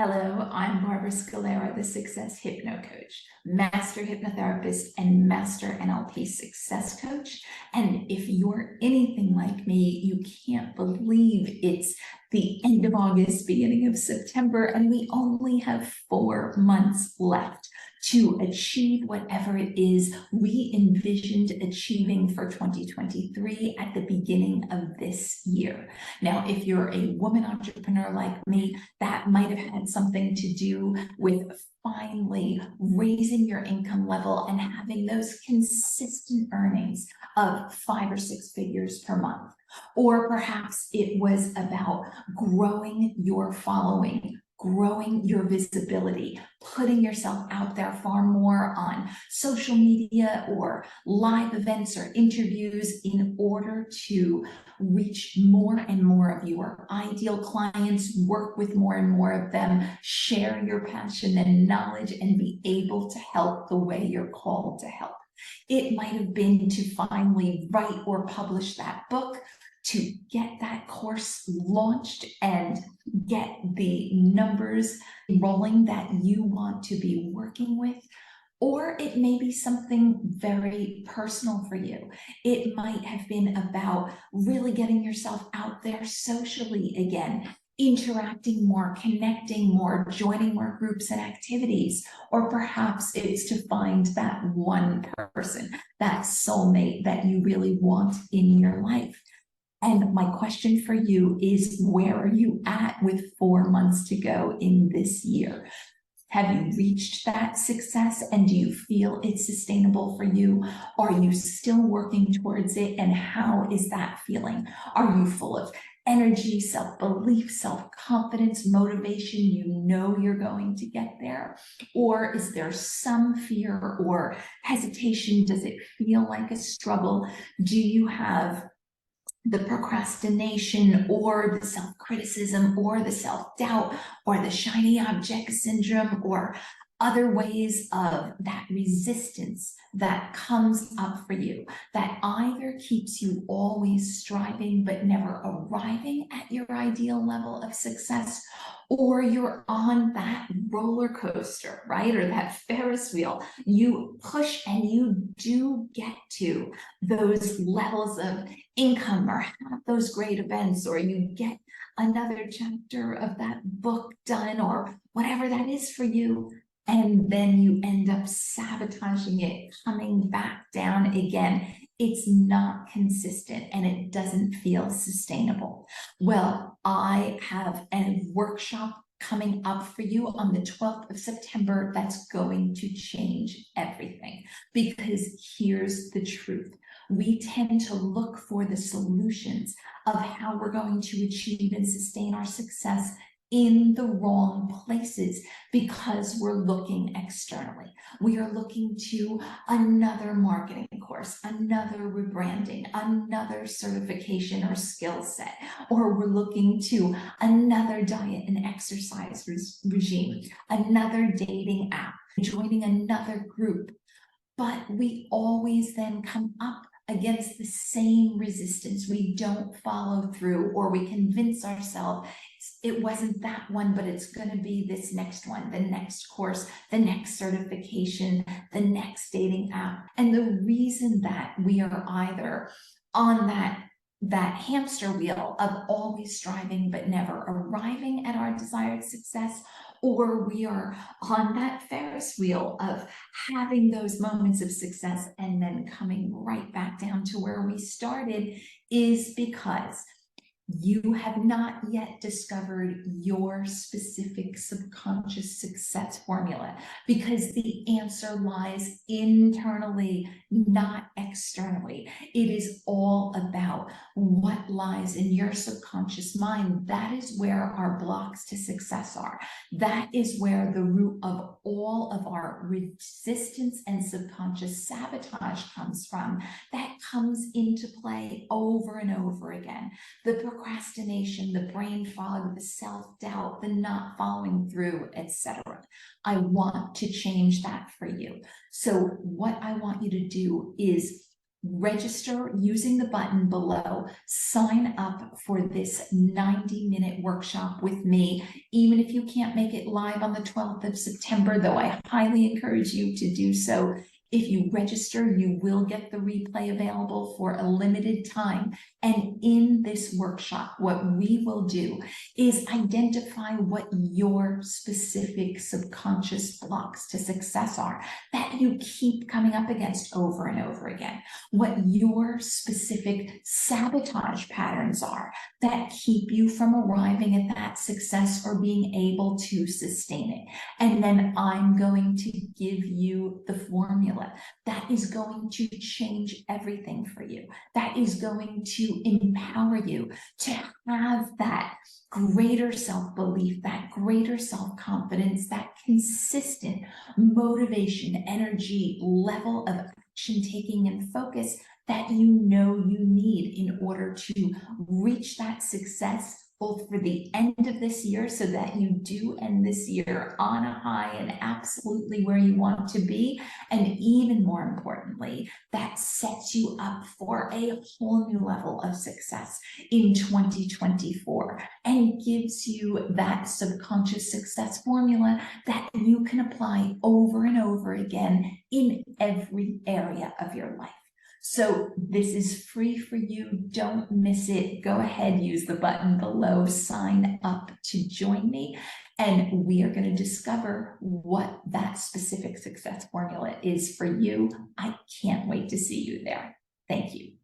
Hello, I'm Barbara Scalera, the Success Hypno Coach, Master Hypnotherapist, and Master NLP Success Coach. And if you're anything like me, you can't believe it's the end of August, beginning of September, and we only have 4 months left to achieve whatever it is we envisioned achieving for 2023 at the beginning of this year. Now, if you're a woman entrepreneur like me, that might have had something to do with finally raising your income level and having those consistent earnings of 5 or 6 figures per month. Or perhaps it was about growing your following, growing your visibility, putting yourself out there far more on social media or live events or interviews in order to reach more and more of your ideal clients, work with more and more of them, share your passion and knowledge, and be able to help the way you're called to help. It might have been to finally write or publish that book, to get that course launched and get the numbers rolling that you want to be working with. Or it may be something very personal for you. It might have been about really getting yourself out there socially again, interacting more, connecting more, joining more groups and activities. Or perhaps it's to find that one person, that soulmate that you really want in your life. And my question for you is, where are you at with 4 months to go in this year? Have you reached that success, and do you feel it's sustainable for you? Are you still working towards it, and how is that feeling? Are you full of energy, self-belief, self-confidence, motivation? You know you're going to get there. Or is there some fear or hesitation? Does it feel like a struggle? Do you have the procrastination or the self-criticism or the self-doubt or the shiny object syndrome or other ways of that resistance that comes up for you that either keeps you always striving but never arriving at your ideal level of success, or you're on that roller coaster, right? Or that Ferris wheel. You push and you do get to those levels of income or have those great events, or you get another chapter of that book done or whatever that is for you. And then you end up sabotaging it, coming back down again. It's not consistent and it doesn't feel sustainable. Well, I have a workshop coming up for you on the 12th of September that's going to change everything. Because here's the truth. We tend to look for the solutions of how we're going to achieve and sustain our success in the wrong places because we're looking externally. We are looking to another marketing course, another rebranding, another certification or skill set, or we're looking to another diet and exercise regime, another dating app, joining another group. But we always then come up against the same resistance. We don't follow through, or we convince ourselves it wasn't that one, but it's going to be this next one, the next course, the next certification, the next dating app. And the reason that we are either on that hamster wheel of always striving but never arriving at our desired success, or we are on that Ferris wheel of having those moments of success and then coming right back down to where we started, is because you have not yet discovered your specific subconscious success formula, because the answer lies internally, not externally. It is all about what lies in your subconscious mind. That is where our blocks to success are. That is where the root of all of our resistance and subconscious sabotage comes from. That comes into play over and over again. The procrastination, the brain fog, the self-doubt, the not following through, etc. I want to change that for you. So what I want you to do is register using the button below, sign up for this 90-minute workshop with me. Even if you can't make it live on the 12th of September, though I highly encourage you to do so. If you register, you will get the replay available for a limited time. And in this workshop, what we will do is identify what your specific subconscious blocks to success are that you keep coming up against over and over again, what your specific sabotage patterns are that keep you from arriving at that success or being able to sustain it. And then I'm going to give you the formula that is going to change everything for you, that is going to empower you to have that greater self-belief, that greater self-confidence, that consistent motivation, energy, level of action taking and focus that you know you need in order to reach that success, both for the end of this year, so that you do end this year on a high and absolutely where you want to be, and even more importantly, that sets you up for a whole new level of success in 2024 and gives you that subconscious success formula that you can apply over and over again in every area of your life. So this is free for you. Don't miss it. Go ahead, use the button below, sign up to join me, and we are going to discover what that specific success formula is for you. I can't wait to see you there. Thank you.